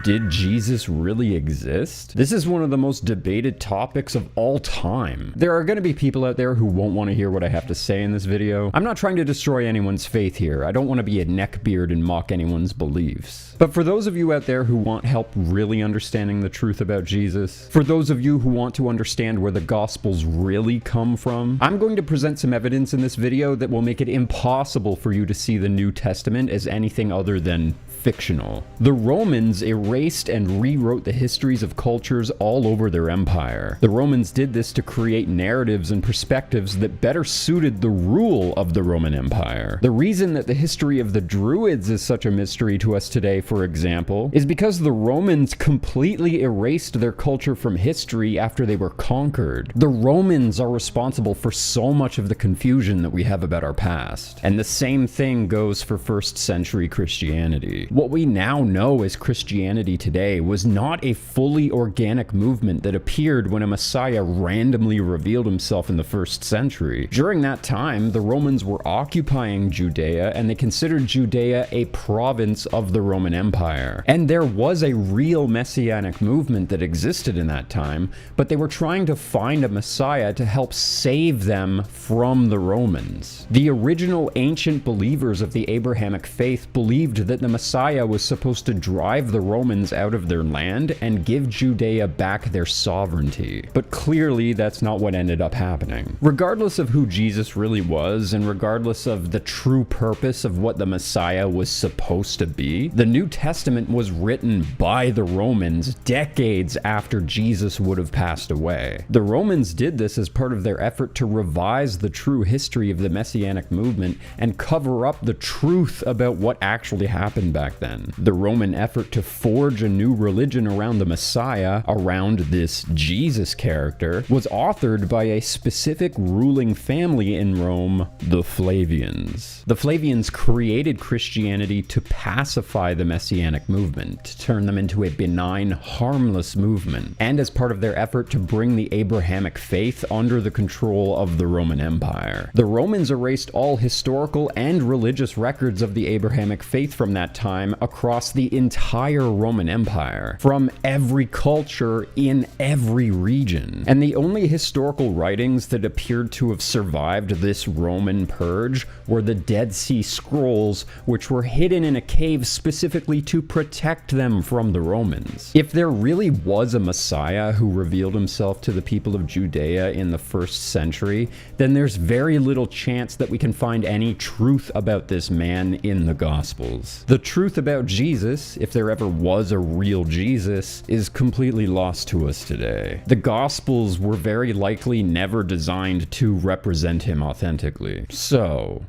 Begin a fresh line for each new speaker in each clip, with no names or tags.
Did Jesus really exist? This is one of the most debated topics of all time. There are going to be people out there who won't want to hear what I have to say in this video. I'm not trying to destroy anyone's faith here. I don't want to be a neckbeard and mock anyone's beliefs. But for those of you out there who want help really understanding the truth about Jesus, for those of you who want to understand where the Gospels really come from, I'm going to present some evidence in this video that will make it impossible for you to see the New Testament as anything other than fictional. The Romans erased and rewrote the histories of cultures all over their empire. The Romans did this to create narratives and perspectives that better suited the rule of the Roman Empire. The reason that the history of the Druids is such a mystery to us today, for example, is because the Romans completely erased their culture from history after they were conquered. The Romans are responsible for so much of the confusion that we have about our past. And the same thing goes for first century Christianity. What we now know as Christianity today was not a fully organic movement that appeared when a Messiah randomly revealed himself in the first century. During that time, the Romans were occupying Judea, and they considered Judea a province of the Roman Empire. And there was a real messianic movement that existed in that time, but they were trying to find a Messiah to help save them from the Romans. The original ancient believers of the Abrahamic faith believed that the Messiah was supposed to drive the Romans out of their land and give Judea back their sovereignty. But clearly that's not what ended up happening. Regardless of who Jesus really was, and regardless of the true purpose of what the Messiah was supposed to be, the New Testament was written by the Romans decades after Jesus would have passed away. The Romans did this as part of their effort to revise the true history of the Messianic movement and cover up the truth about what actually happened back then. The Roman effort to forge a new religion around the Messiah, around this Jesus character, was authored by a specific ruling family in Rome, the Flavians. The Flavians created Christianity to pacify the Messianic movement, to turn them into a benign, harmless movement, and as part of their effort to bring the Abrahamic faith under the control of the Roman Empire. The Romans erased all historical and religious records of the Abrahamic faith from that time across the entire Roman Empire, from every culture in every region. And the only historical writings that appeared to have survived this Roman purge were the Dead Sea Scrolls, which were hidden in a cave specifically to protect them from the Romans. If there really was a Messiah who revealed himself to the people of Judea in the first century, then there's very little chance that we can find any truth about this man in the Gospels. The truth about Jesus, if there ever was a real Jesus, is completely lost to us today. The Gospels were very likely never designed to represent him authentically. So,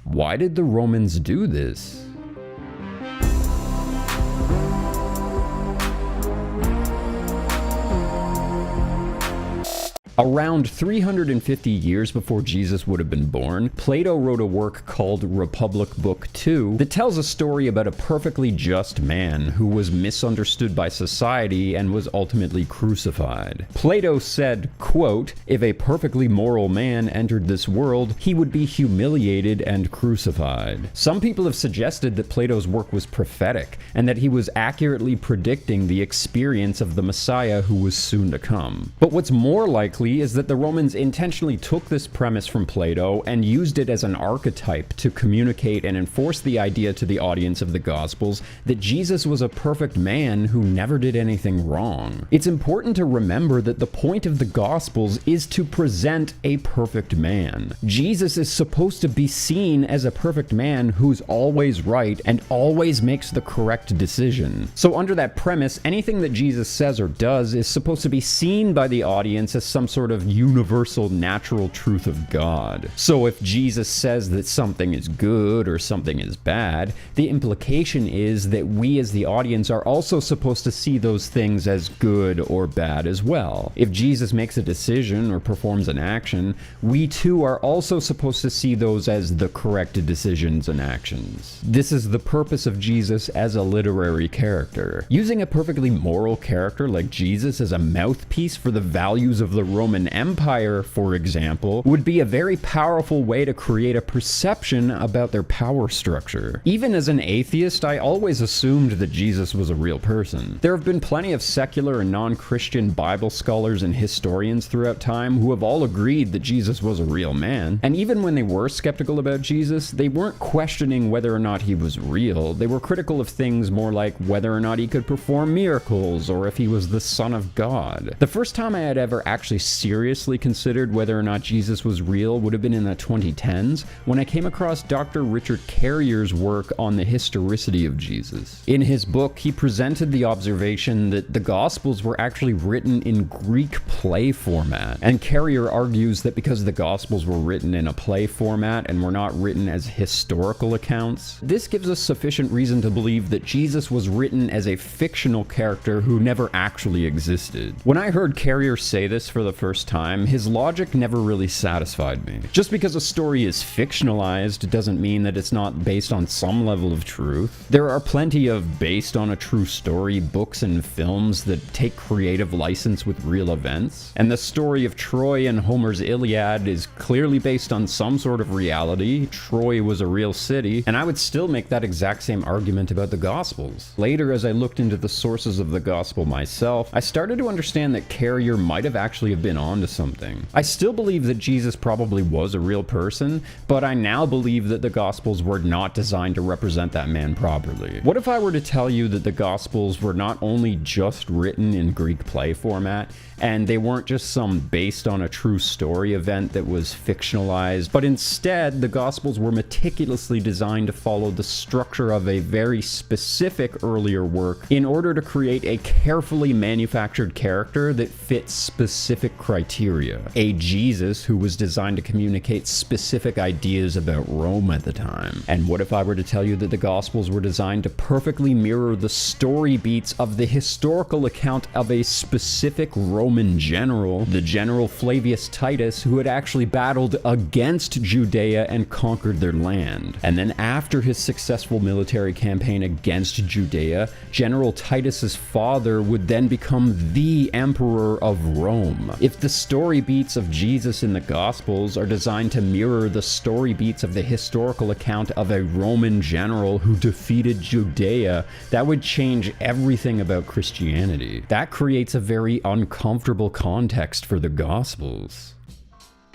why did the Romans do this? Around 350 years before Jesus would have been born, Plato wrote a work called Republic Book 2 that tells a story about a perfectly just man who was misunderstood by society and was ultimately crucified. Plato said, quote, "If a perfectly moral man entered this world, he would be humiliated and crucified." Some people have suggested that Plato's work was prophetic, and that he was accurately predicting the experience of the Messiah who was soon to come. But what's more likely is that the Romans intentionally took this premise from Plato and used it as an archetype to communicate and enforce the idea to the audience of the Gospels that Jesus was a perfect man who never did anything wrong. It's important to remember that the point of the Gospels is to present a perfect man. Jesus is supposed to be seen as a perfect man who's always right and always makes the correct decision. So under that premise, anything that Jesus says or does is supposed to be seen by the audience as some sort of universal natural truth of God. So if Jesus says that something is good or something is bad, the implication is that we as the audience are also supposed to see those things as good or bad as well. If Jesus makes a decision or performs an action, we too are also supposed to see those as the correct decisions and actions. This is the purpose of Jesus as a literary character. Using a perfectly moral character like Jesus as a mouthpiece for the values of the Roman Roman Empire, for example, would be a very powerful way to create a perception about their power structure. Even as an atheist, I always assumed that Jesus was a real person. There have been plenty of secular and non-Christian Bible scholars and historians throughout time who have all agreed that Jesus was a real man. And even when they were skeptical about Jesus, they weren't questioning whether or not he was real. They were critical of things more like whether or not he could perform miracles or if he was the Son of God. The first time I had ever actually seriously considered whether or not Jesus was real would have been in the 2010s when I came across Dr. Richard Carrier's work on the historicity of Jesus. In his book, he presented the observation that the Gospels were actually written in Greek play format, and Carrier argues that because the Gospels were written in a play format and were not written as historical accounts, this gives us sufficient reason to believe that Jesus was written as a fictional character who never actually existed. When I heard Carrier say this for the first time, his logic never really satisfied me. Just because a story is fictionalized doesn't mean that it's not based on some level of truth. There are plenty of based on a true story books and films that take creative license with real events, and the story of Troy and Homer's Iliad is clearly based on some sort of reality. Troy was a real city, and I would still make that exact same argument about the Gospels. Later, as I looked into the sources of the Gospel myself, I started to understand that Carrier might have actually been onto something. I still believe that Jesus probably was a real person, but I now believe that the Gospels were not designed to represent that man properly. What if I were to tell you that the Gospels were not only just written in Greek play format, and they weren't just some based on a true story event that was fictionalized, but instead the Gospels were meticulously designed to follow the structure of a very specific earlier work in order to create a carefully manufactured character that fits specific criteria. A Jesus who was designed to communicate specific ideas about Rome at the time. And what if I were to tell you that the Gospels were designed to perfectly mirror the story beats of the historical account of a specific Roman general, the general Flavius Titus, who had actually battled against Judea and conquered their land. And then after his successful military campaign against Judea, General Titus's father would then become the emperor of Rome. If the story beats of Jesus in the Gospels are designed to mirror the story beats of the historical account of a Roman general who defeated Judea, that would change everything about Christianity. That creates a very uncomfortable context for the Gospels.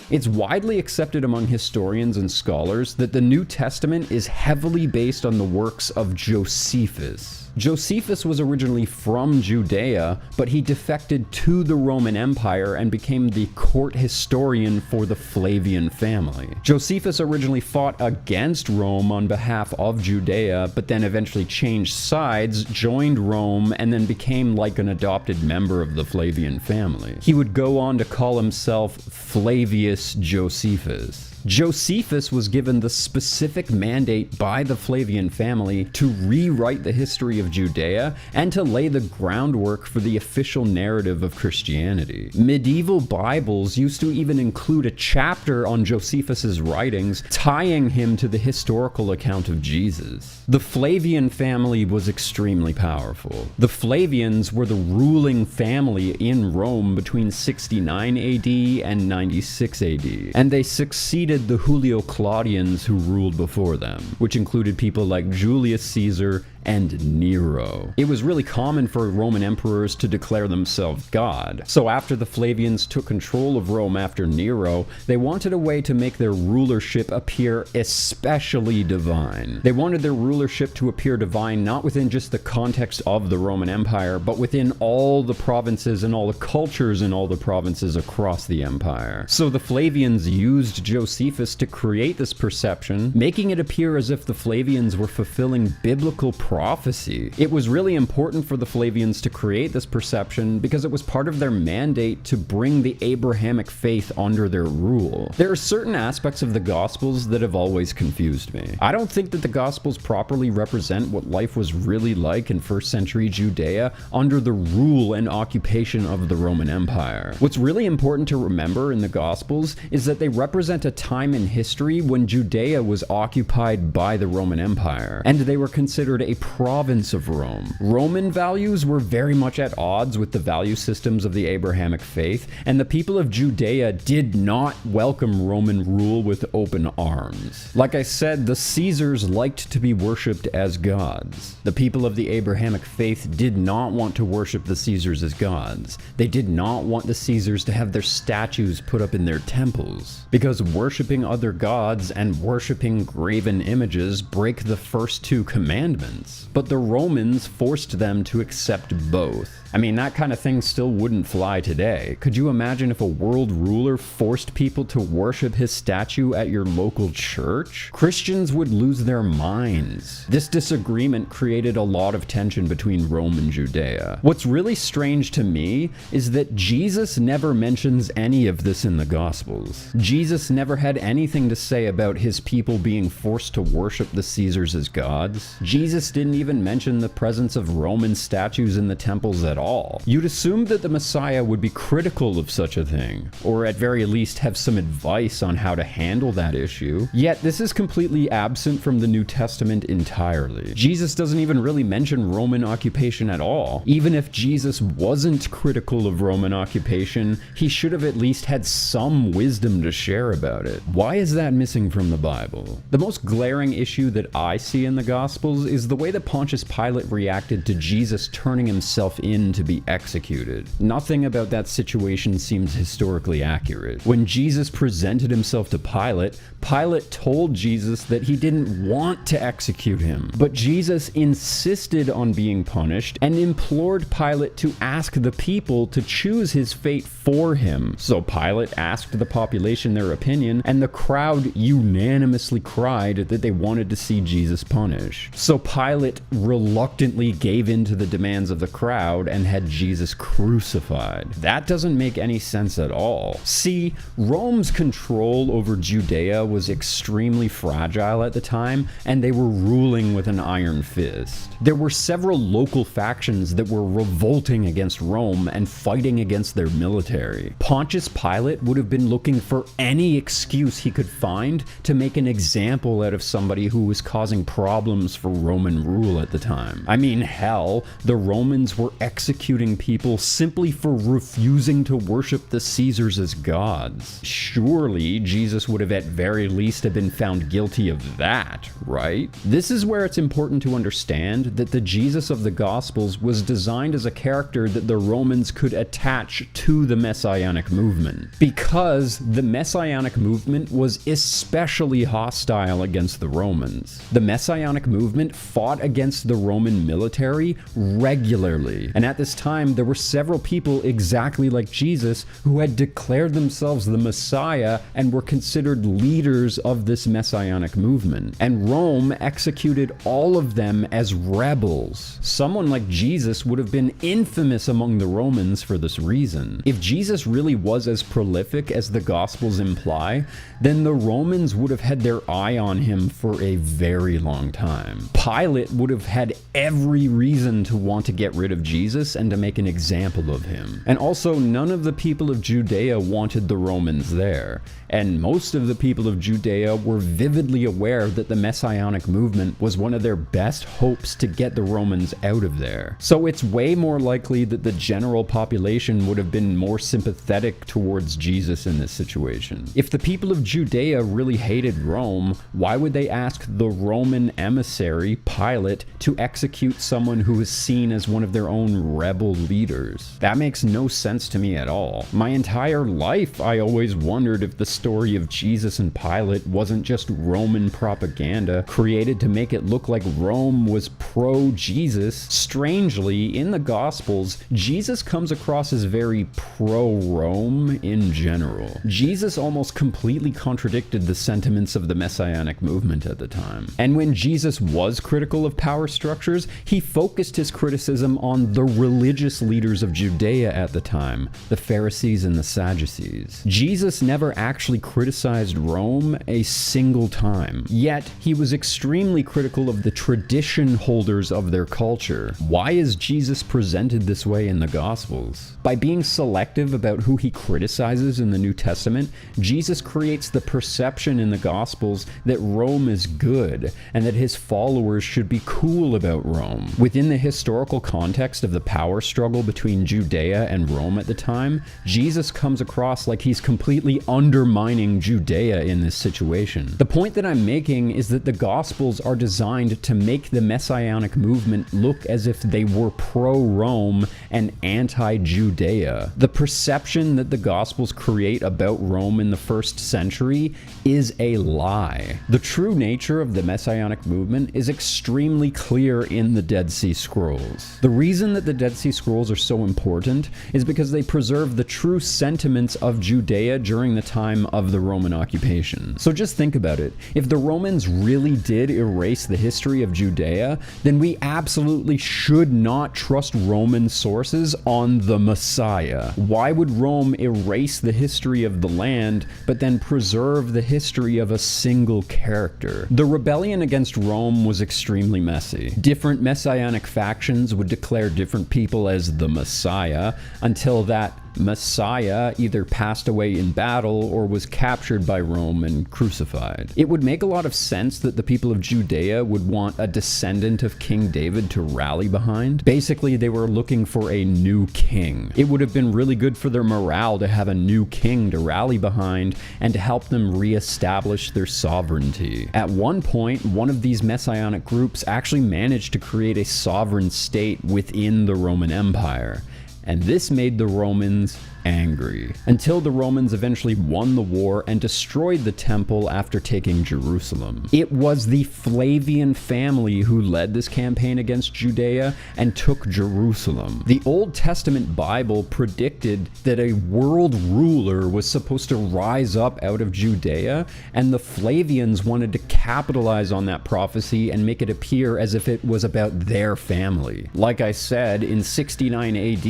It's widely accepted among historians and scholars that the New Testament is heavily based on the works of Josephus. Josephus was originally from Judea, but he defected to the Roman Empire and became the court historian for the Flavian family. Josephus originally fought against Rome on behalf of Judea, but then eventually changed sides, joined Rome, and then became like an adopted member of the Flavian family. He would go on to call himself Flavius Josephus. Josephus was given the specific mandate by the Flavian family to rewrite the history of Judea and to lay the groundwork for the official narrative of Christianity. Medieval Bibles used to even include a chapter on Josephus's writings, tying him to the historical account of Jesus. The Flavian family was extremely powerful. The Flavians were the ruling family in Rome between 69 AD and 96 AD, and they succeeded the Julio-Claudians who ruled before them, which included people like Julius Caesar and Nero. It was really common for Roman emperors to declare themselves God. So after the Flavians took control of Rome after Nero, they wanted a way to make their rulership appear especially divine. They wanted their rulership to appear divine not within just the context of the Roman Empire, but within all the provinces and all the cultures in all the provinces across the empire. So the Flavians used Josephus to create this perception, making it appear as if the Flavians were fulfilling biblical prophecy. It was really important for the Flavians to create this perception because it was part of their mandate to bring the Abrahamic faith under their rule. There are certain aspects of the Gospels that have always confused me. I don't think that the Gospels properly represent what life was really like in first century Judea under the rule and occupation of the Roman Empire. What's really important to remember in the Gospels is that they represent a time in history when Judea was occupied by the Roman Empire, and they were considered a province of Rome. Roman values were very much at odds with the value systems of the Abrahamic faith, and the people of Judea did not welcome Roman rule with open arms. Like I said, the Caesars liked to be worshipped as gods. The people of the Abrahamic faith did not want to worship the Caesars as gods. They did not want the Caesars to have their statues put up in their temples, because worshiping other gods and worshiping graven images break the first two commandments. But the Romans forced them to accept both. I mean, that kind of thing still wouldn't fly today. Could you imagine if a world ruler forced people to worship his statue at your local church? Christians would lose their minds. This disagreement created a lot of tension between Rome and Judea. What's really strange to me is that Jesus never mentions any of this in the Gospels. Jesus never had anything to say about his people being forced to worship the Caesars as gods. Jesus didn't even mention the presence of Roman statues in the temples at all. You'd assume that the Messiah would be critical of such a thing, or at very least have some advice on how to handle that issue. Yet this is completely absent from the New Testament entirely. Jesus doesn't even really mention Roman occupation at all. Even if Jesus wasn't critical of Roman occupation, he should have at least had some wisdom to share about it. Why is that missing from the Bible? The most glaring issue that I see in the Gospels is the way that Pontius Pilate reacted to Jesus turning himself in to be executed. Nothing about that situation seems historically accurate. When Jesus presented himself to Pilate, Pilate told Jesus that he didn't want to execute him, but Jesus insisted on being punished and implored Pilate to ask the people to choose his fate for him. So Pilate asked the population their opinion, and the crowd unanimously cried that they wanted to see Jesus punished. So Pilate reluctantly gave in to the demands of the crowd and had Jesus crucified. That doesn't make any sense at all. See, Rome's control over Judea was extremely fragile at the time, and they were ruling with an iron fist. There were several local factions that were revolting against Rome and fighting against their military. Pontius Pilate would have been looking for any excuse he could find to make an example out of somebody who was causing problems for Roman rule at the time. I mean, hell, the Romans were executing people simply for refusing to worship the Caesars as gods. Surely Jesus would have at very least have been found guilty of that, right? This is where it's important to understand that the Jesus of the Gospels was designed as a character that the Romans could attach to the Messianic movement, because the Messianic movement was especially hostile against the Romans. The Messianic movement fought against the Roman military regularly, and at this time there were several people exactly like Jesus who had declared themselves the Messiah and were considered leaders of this Messianic movement, and Rome executed all of them as rebels. Someone like Jesus would have been infamous among the Romans for this reason. If Jesus really was as prolific as the Gospels imply, then the Romans would have had their eye on him for a very long time. Pilate would have had every reason to want to get rid of Jesus and to make an example of him. And also, none of the people of Judea wanted the Romans there, and most of the people of Judea were vividly aware that the Messianic movement was one of their best hopes to get the Romans out of there. So it's way more likely that the general population would have been more sympathetic towards Jesus in this situation. If the people of Judea really hated Rome, why would they ask the Roman emissary, Pilate, to execute someone who was seen as one of their own rebel leaders? That makes no sense to me at all. My entire life, I always wondered if the story of Jesus and Pilate wasn't just Roman propaganda created to make it look like Rome was pro-Jesus. Strangely, in the Gospels, Jesus comes across as very pro-Rome in general. Jesus almost completely contradicted the sentiments of the Messianic movement at the time. And when Jesus was critical of power structures, he focused his criticism on the religious leaders of Judea at the time, the Pharisees and the Sadducees. Jesus never actually criticized Rome a single time, yet he was extremely critical of the tradition holders of their culture. Why is Jesus presented this way in the Gospels? By being selective about who he criticizes in the New Testament, Jesus creates the perception in the Gospels that Rome is good and that his followers should would be cool about Rome. Within the historical context of the power struggle between Judea and Rome at the time, Jesus comes across like he's completely undermining Judea in this situation. The point that I'm making is that the Gospels are designed to make the Messianic movement look as if they were pro-Rome and anti-Judea. The perception that the Gospels create about Rome in the first century is a lie. The true nature of the Messianic movement is extremely clear in the Dead Sea Scrolls. The reason that the Dead Sea Scrolls are so important is because they preserve the true sentiments of Judea during the time of the Roman occupation. So just think about it. If the Romans really did erase the history of Judea, then we absolutely should not trust Roman sources on the Messiah. Why would Rome erase the history of the land, but then preserve the history of a single character? The rebellion against Rome was extremely messy. Different messianic factions would declare different people as the Messiah until that Messiah either passed away in battle or was captured by Rome and crucified. It would make a lot of sense that the people of Judea would want a descendant of King David to rally behind. Basically, they were looking for a new king. It would have been really good for their morale to have a new king to rally behind and to help them re-establish their sovereignty. At one point, one of these messianic groups actually managed to create a sovereign state within the Roman Empire. And this made the Romans angry, until the Romans eventually won the war and destroyed the temple after taking Jerusalem. It was the Flavian family who led this campaign against Judea and took Jerusalem. The Old Testament Bible predicted that a world ruler was supposed to rise up out of Judea, and the Flavians wanted to capitalize on that prophecy and make it appear as if it was about their family. Like I said, in 69 AD,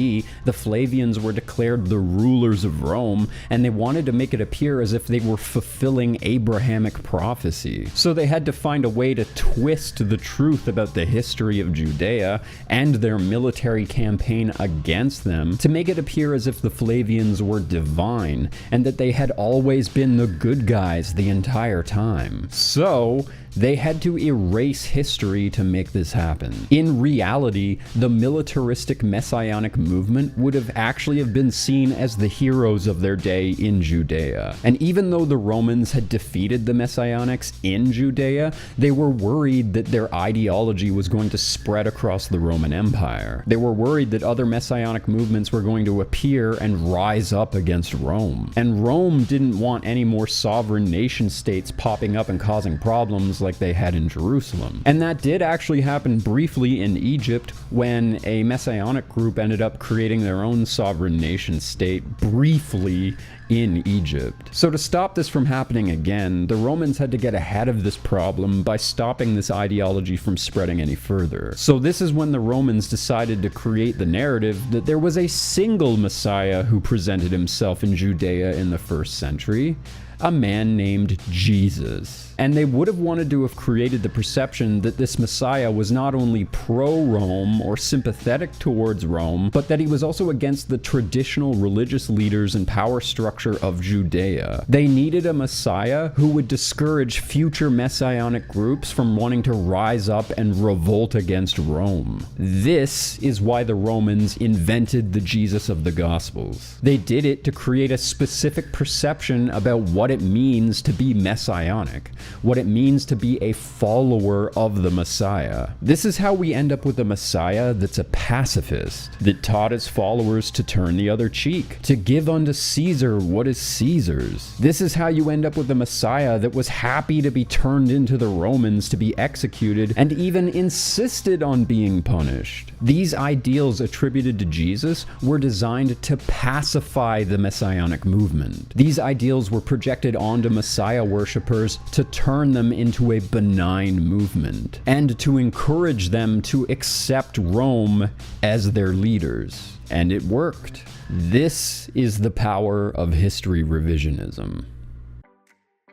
the Flavians were declared the rulers of Rome, and they wanted to make it appear as if they were fulfilling Abrahamic prophecy. So they had to find a way to twist the truth about the history of Judea and their military campaign against them to make it appear as if the Flavians were divine and that they had always been the good guys the entire time. So they had to erase history to make this happen. In reality, the militaristic messianic movement would have actually been seen as the heroes of their day in Judea. And even though the Romans had defeated the messianics in Judea, they were worried that their ideology was going to spread across the Roman Empire. They were worried that other messianic movements were going to appear and rise up against Rome. And Rome didn't want any more sovereign nation states popping up and causing problems like they had in Jerusalem. And that did actually happen briefly in Egypt when a messianic group ended up creating their own sovereign nation state briefly in Egypt. So to stop this from happening again, the Romans had to get ahead of this problem by stopping this ideology from spreading any further. So this is when the Romans decided to create the narrative that there was a single Messiah who presented himself in Judea in the first century, a man named Jesus. And they would have wanted to have created the perception that this Messiah was not only pro-Rome or sympathetic towards Rome, but that he was also against the traditional religious leaders and power structure of Judea. They needed a Messiah who would discourage future messianic groups from wanting to rise up and revolt against Rome. This is why the Romans invented the Jesus of the Gospels. They did it to create a specific perception about what it means to be messianic, what it means to be a follower of the Messiah. This is how we end up with a Messiah that's a pacifist, that taught his followers to turn the other cheek, to give unto Caesar what is Caesar's. This is how you end up with a Messiah that was happy to be turned into the Romans to be executed and even insisted on being punished. These ideals attributed to Jesus were designed to pacify the messianic movement. These ideals were projected onto Messiah worshippers to turn them into a benign movement, and to encourage them to accept Rome as their leaders. And it worked. This is the power of history revisionism.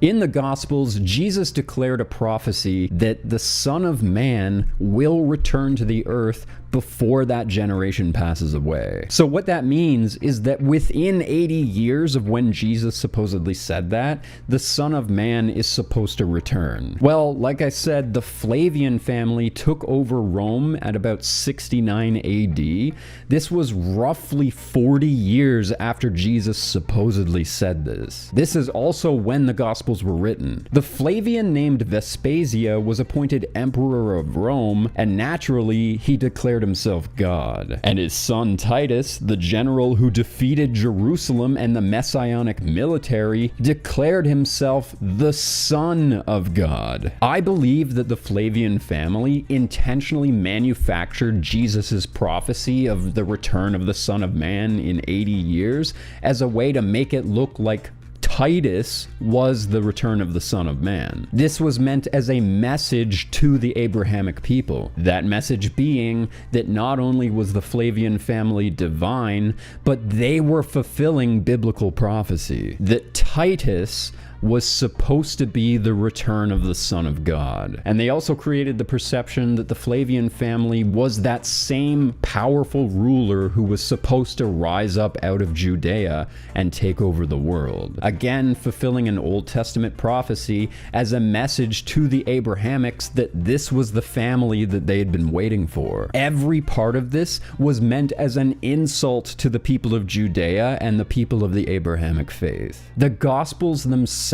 In the Gospels, Jesus declared a prophecy that the Son of Man will return to the earth before that generation passes away. So what that means is that within 80 years of when Jesus supposedly said that, the Son of Man is supposed to return. Well, like I said, the Flavian family took over Rome at about 69 AD. This was roughly 40 years after Jesus supposedly said this. This is also when the Gospels were written. The Flavian named Vespasia was appointed emperor of Rome, and naturally, he declared himself God. And his son Titus, the general who defeated Jerusalem and the messianic military, declared himself the Son of God. I believe that the Flavian family intentionally manufactured Jesus' prophecy of the return of the Son of Man in 80 years as a way to make it look like Titus was the return of the Son of Man. This was meant as a message to the Abrahamic people. That message being that not only was the Flavian family divine, but they were fulfilling biblical prophecy. That Titus was supposed to be the return of the Son of God. And they also created the perception that the Flavian family was that same powerful ruler who was supposed to rise up out of Judea and take over the world. Again, fulfilling an Old Testament prophecy as a message to the Abrahamics that this was the family that they had been waiting for. Every part of this was meant as an insult to the people of Judea and the people of the Abrahamic faith. The Gospels themselves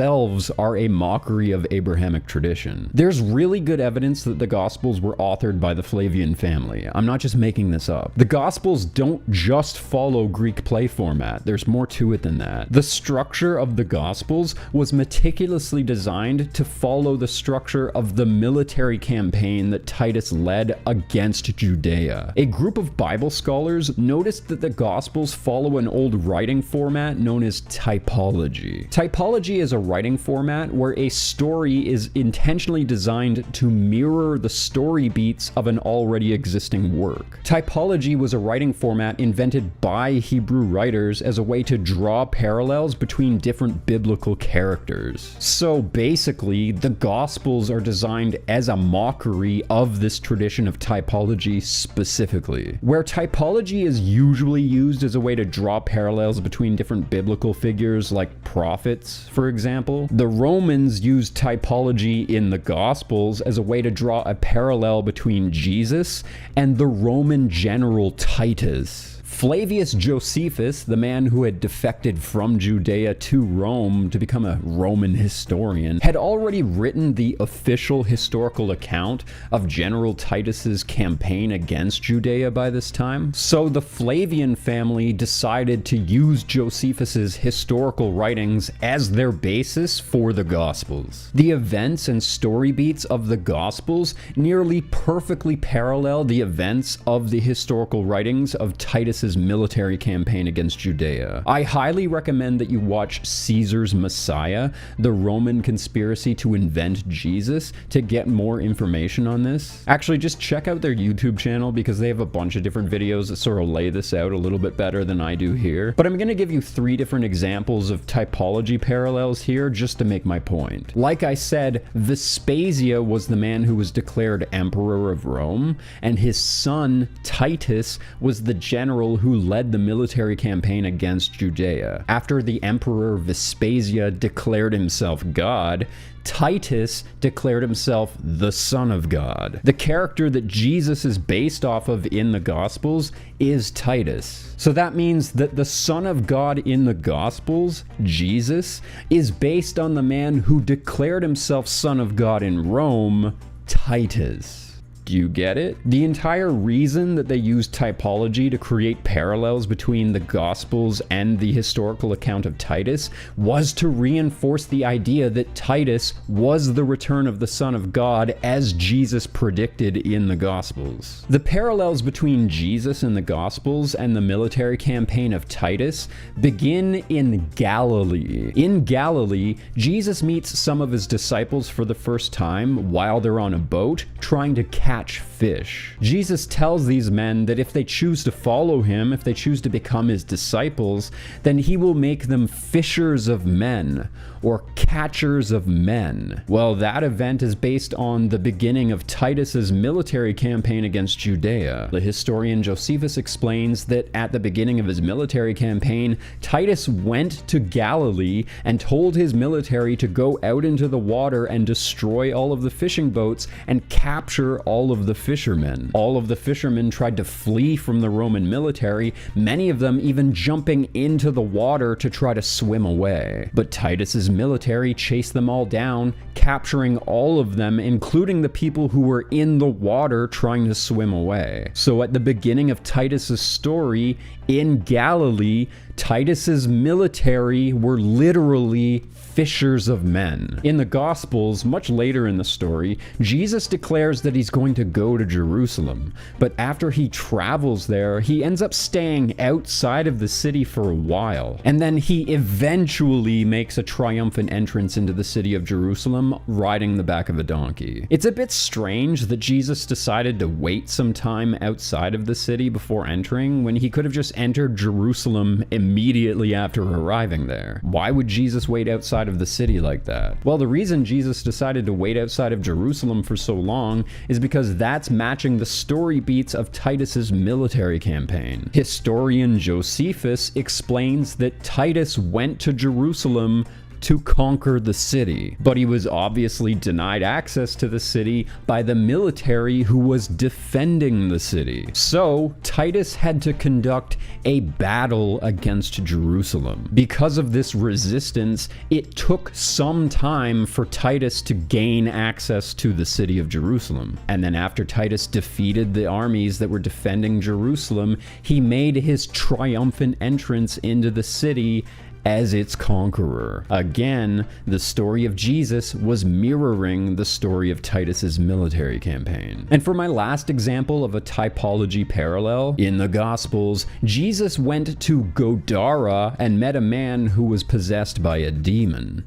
are a mockery of Abrahamic tradition. There's really good evidence that the Gospels were authored by the Flavian family. I'm not just making this up. The Gospels don't just follow Greek play format. There's more to it than that. The structure of the Gospels was meticulously designed to follow the structure of the military campaign that Titus led against Judea. A group of Bible scholars noticed that the Gospels follow an old writing format known as typology. Typology is a writing format where a story is intentionally designed to mirror the story beats of an already existing work. Typology was a writing format invented by Hebrew writers as a way to draw parallels between different biblical characters. So basically, the Gospels are designed as a mockery of this tradition of typology specifically. Where typology is usually used as a way to draw parallels between different biblical figures like prophets, for example, the Romans used typology in the Gospels as a way to draw a parallel between Jesus and the Roman general Titus. Flavius Josephus, the man who had defected from Judea to Rome to become a Roman historian, had already written the official historical account of General Titus's campaign against Judea by this time. So the Flavian family decided to use Josephus's historical writings as their basis for the Gospels. The events and story beats of the Gospels nearly perfectly parallel the events of the historical writings of Titus's military campaign against Judea. I highly recommend that you watch Caesar's Messiah, the Roman conspiracy to invent Jesus, to get more information on this. Actually, just check out their YouTube channel because they have a bunch of different videos that sort of lay this out a little bit better than I do here. But I'm going to give you 3 different examples of typology parallels here just to make my point. Like I said, Vespasia was the man who was declared emperor of Rome, and his son Titus was the general who led the military campaign against Judea. After the emperor Vespasia declared himself God, Titus declared himself the Son of God. The character that Jesus is based off of in the Gospels is Titus. So that means that the Son of God in the Gospels, Jesus, is based on the man who declared himself Son of God in Rome, Titus. Do you get it? The entire reason that they used typology to create parallels between the Gospels and the historical account of Titus was to reinforce the idea that Titus was the return of the Son of God as Jesus predicted in the Gospels. The parallels between Jesus in the Gospels and the military campaign of Titus begin in Galilee. In Galilee, Jesus meets some of his disciples for the first time while they're on a boat trying to catch fish. Jesus tells these men that if they choose to follow him, if they choose to become his disciples, then he will make them fishers of men, or catchers of men. Well, that event is based on the beginning of Titus's military campaign against Judea. The historian Josephus explains that at the beginning of his military campaign, Titus went to Galilee and told his military to go out into the water and destroy all of the fishing boats and capture all of the fishermen. All of the fishermen tried to flee from the Roman military, many of them even jumping into the water to try to swim away. But Titus's military chased them all down, capturing all of them, including the people who were in the water trying to swim away. So at the beginning of Titus's story, in Galilee, Titus's military were literally fishers of men. In the Gospels, much later in the story, Jesus declares that he's going to go to Jerusalem, but after he travels there, he ends up staying outside of the city for a while, and then he eventually makes a triumphant entrance into the city of Jerusalem, riding the back of a donkey. It's a bit strange that Jesus decided to wait some time outside of the city before entering, when he could have just entered Jerusalem immediately after arriving there. Why would Jesus wait outside of the city like that? Well, the reason Jesus decided to wait outside of Jerusalem for so long is because that's matching the story beats of Titus's military campaign. Historian Josephus explains that Titus went to Jerusalem to conquer the city, but he was obviously denied access to the city by the military who was defending the city. So Titus had to conduct a battle against Jerusalem. Because of this resistance, it took some time for Titus to gain access to the city of Jerusalem. And then after Titus defeated the armies that were defending Jerusalem, he made his triumphant entrance into the city as its conqueror. Again, the story of Jesus was mirroring the story of Titus's military campaign. And for my last example of a typology parallel, in the Gospels, Jesus went to Godara and met a man who was possessed by a demon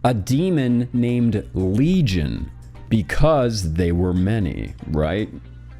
named Legion, because they were many, right?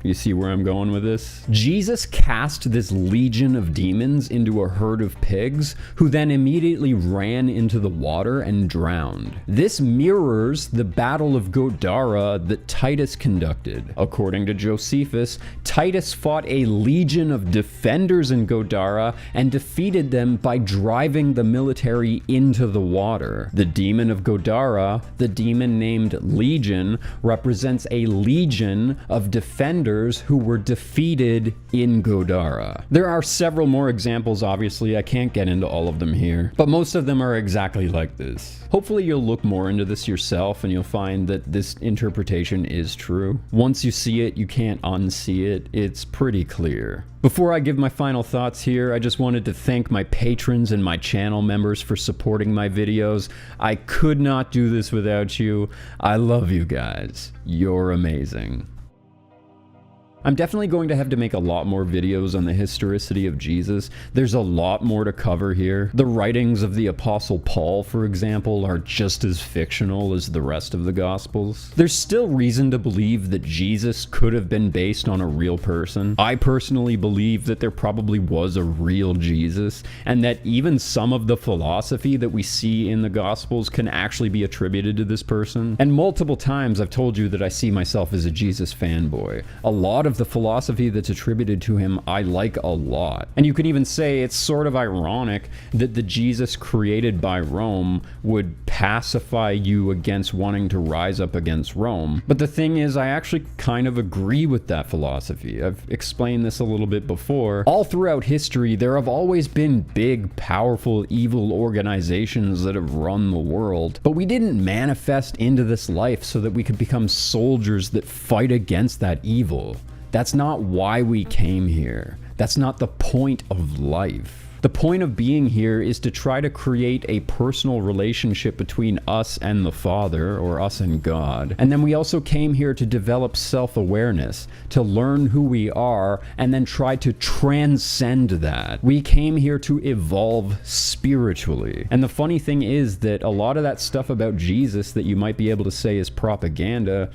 You see where I'm going with this? Jesus cast this legion of demons into a herd of pigs, who then immediately ran into the water and drowned. This mirrors the Battle of Godara that Titus conducted. According to Josephus, Titus fought a legion of defenders in Godara and defeated them by driving the military into the water. The demon of Godara, the demon named Legion, represents a legion of defenders who were defeated in Godara. There are several more examples, obviously. I can't get into all of them here, but most of them are exactly like this. Hopefully you'll look more into this yourself and you'll find that this interpretation is true. Once you see it, you can't unsee it. It's pretty clear. Before I give my final thoughts here, I just wanted to thank my patrons and my channel members for supporting my videos. I could not do this without you. I love you guys. You're amazing. I'm definitely going to have to make a lot more videos on the historicity of Jesus. There's a lot more to cover here. The writings of the Apostle Paul, for example, are just as fictional as the rest of the Gospels. There's still reason to believe that Jesus could have been based on a real person. I personally believe that there probably was a real Jesus, and that even some of the philosophy that we see in the Gospels can actually be attributed to this person. And multiple times I've told you that I see myself as a Jesus fanboy. A lot of the philosophy that's attributed to him I like a lot. And you can even say it's sort of ironic that the Jesus created by Rome would pacify you against wanting to rise up against Rome. But the thing is, I actually kind of agree with that philosophy. I've explained this a little bit before. All throughout history, there have always been big, powerful, evil organizations that have run the world. But we didn't manifest into this life so that we could become soldiers that fight against that evil. That's not why we came here. That's not the point of life. The point of being here is to try to create a personal relationship between us and the Father, or us and God. And then we also came here to develop self-awareness, to learn who we are, and then try to transcend that. We came here to evolve spiritually. And the funny thing is that a lot of that stuff about Jesus that you might be able to say is propaganda,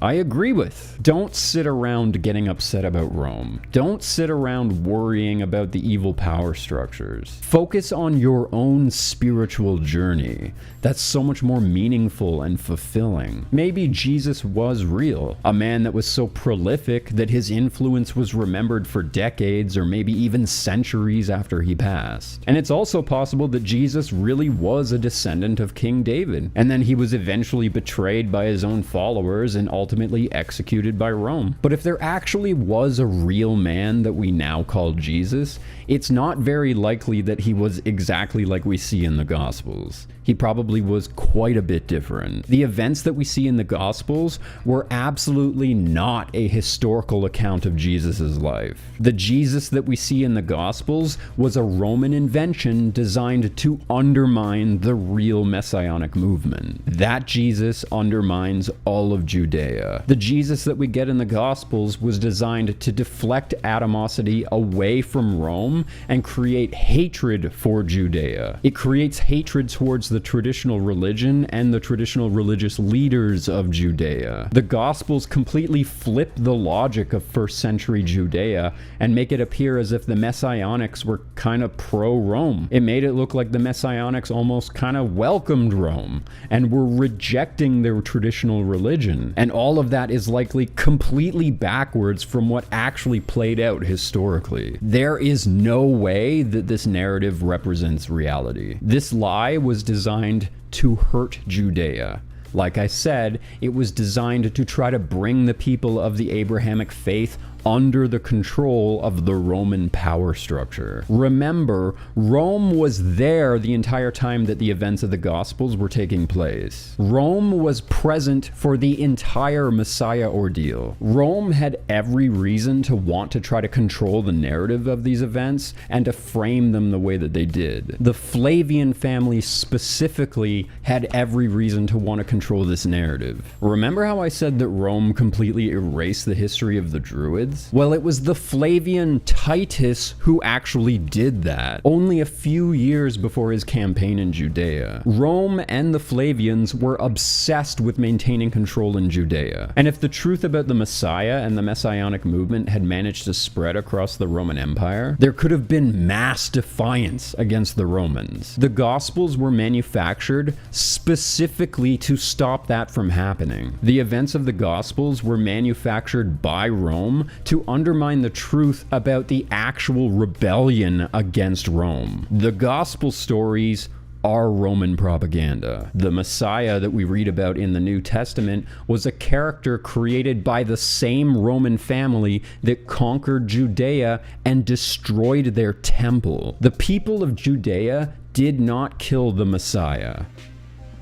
I agree with. Don't sit around getting upset about Rome. Don't sit around worrying about the evil power structures. Focus on your own spiritual journey. That's so much more meaningful and fulfilling. Maybe Jesus was real, a man that was so prolific that his influence was remembered for decades or maybe even centuries after he passed. And it's also possible that Jesus really was a descendant of King David, and then he was eventually betrayed by his own followers and ultimately executed by Rome. But if there actually was a real man that we now call Jesus, it's not very likely that he was exactly like we see in the Gospels. He probably was quite a bit different. The events that we see in the Gospels were absolutely not a historical account of Jesus' life. The Jesus that we see in the Gospels was a Roman invention designed to undermine the real messianic movement. That Jesus undermines all of Judea. The Jesus that we get in the Gospels was designed to deflect animosity away from Rome and create hatred for Judea. It creates hatred towards the traditional religion and the traditional religious leaders of Judea. The Gospels completely flip the logic of first century Judea and make it appear as if the Messianics were kind of pro-Rome. It made it look like the Messianics almost kind of welcomed Rome and were rejecting their traditional religion. And all of that is likely completely backwards from what actually played out historically. There is no way that this narrative represents reality. This lie was designed to hurt Judea. Like I said, it was designed to try to bring the people of the Abrahamic faith under the control of the Roman power structure. Remember, Rome was there the entire time that the events of the Gospels were taking place. Rome was present for the entire Messiah ordeal. Rome had every reason to want to try to control the narrative of these events and to frame them the way that they did. The Flavian family specifically had every reason to want to control this narrative. Remember how I said that Rome completely erased the history of the Druids? Well, it was the Flavian Titus who actually did that, only a few years before his campaign in Judea. Rome and the Flavians were obsessed with maintaining control in Judea. And if the truth about the Messiah and the Messianic movement had managed to spread across the Roman Empire, there could have been mass defiance against the Romans. The Gospels were manufactured specifically to stop that from happening. The events of the Gospels were manufactured by Rome to undermine the truth about the actual rebellion against Rome. The gospel stories are Roman propaganda. The Messiah that we read about in the New Testament was a character created by the same Roman family that conquered Judea and destroyed their temple. The people of Judea did not kill the Messiah.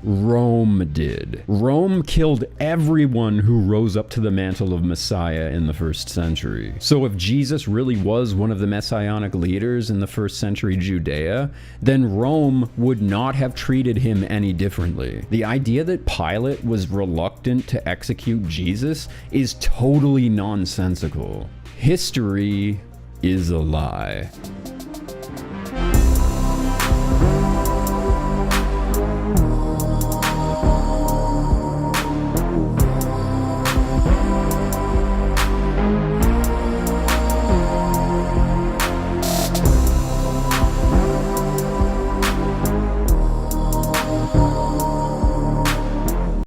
Rome did. Rome killed everyone who rose up to the mantle of Messiah in the first century. So if Jesus really was one of the messianic leaders in the first century Judea, then Rome would not have treated him any differently. The idea that Pilate was reluctant to execute Jesus is totally nonsensical. History is a lie.